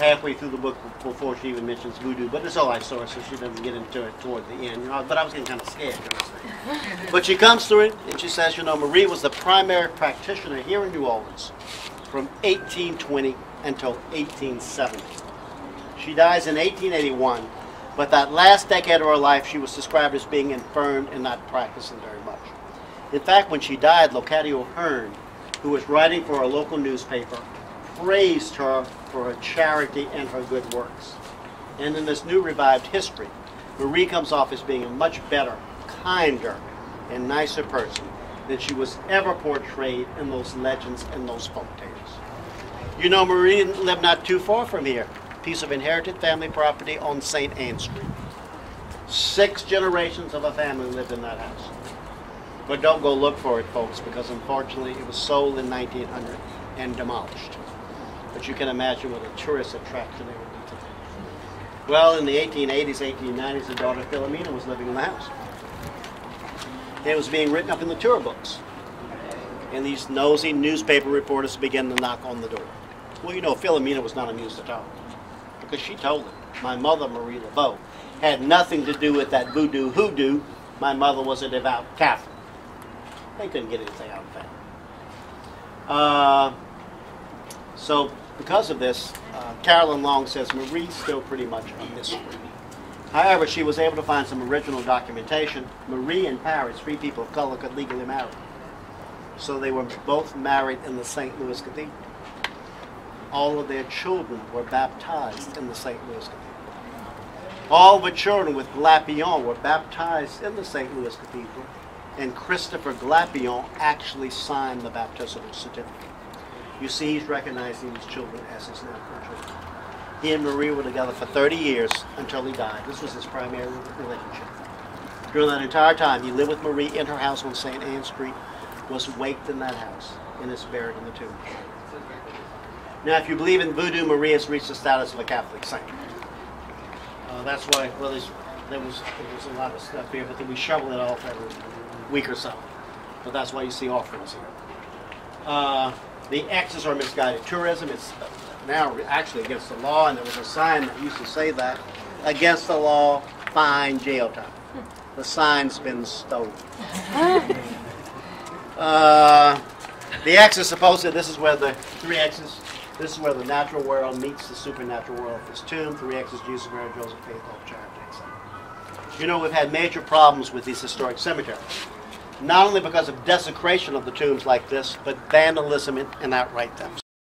halfway through the book before she even mentions voodoo, but it's all I saw, so she doesn't get into it toward the end. You know, but I was getting kind of scared. You know, but she comes through it, and she says, you know, Marie was the primary practitioner here in New Orleans from 1820 until 1870. She dies in 1881, but that last decade of her life, she was described as being infirm and not practicing very much. In fact, when she died, Locadio Hearn, who was writing for a local newspaper, praised her for her charity and her good works. And in this new revived history, Marie comes off as being a much better, kinder, and nicer person than she was ever portrayed in those legends and those folk tales. You know, Marie lived not too far from here, a piece of inherited family property on St. Anne Street. 6 generations of a family lived in that house. But don't go look for it, folks, because unfortunately it was sold in 1900 and demolished. But you can imagine what a tourist attraction it would be today. Well, in the 1880s, 1890s, the daughter Philomena was living in the house. It was being written up in the tour books. And these nosy newspaper reporters began to knock on the door. Well, you know, Philomena was not amused at all, because she told them, my mother, Marie Laveau, had nothing to do with that voodoo hoodoo. My mother was a devout Catholic. They couldn't get anything out of that. So because of this, Carolyn Long says Marie's still pretty much a mystery. However, she was able to find some original documentation. Marie and Paris, 3 people of color, could legally marry. So they were both married in the St. Louis Cathedral. All of their children were baptized in the St. Louis Cathedral. All the children with Glapion were baptized in the St. Louis Cathedral, and Christopher Glapion actually signed the baptismal certificate. You see, he's recognizing these children as his natural children. He and Marie were together for 30 years until he died. This was his primary relationship. During that entire time, he lived with Marie in her house on St. Anne Street, was waked in that house, and is buried in the tomb. Now, if you believe in voodoo, Marie has reached the status of a Catholic saint. That's why, well, there was a lot of stuff here, but then we shovel it off every week or so. But that's why you see offerings here. The X's are misguided tourism. It's now actually against the law, and there was a sign that used to say that, against the law, fine, jail time. The sign's been stolen. The X is supposed to, this is where the 3 X's, this is where the natural world meets the supernatural world of his tomb. 3 X's, Jesus, Mary, Joseph, Faith, Hope, Charity, etc. You know, we've had major problems with these historic cemeteries. Not only because of desecration of the tombs like this, but vandalism and outright theft.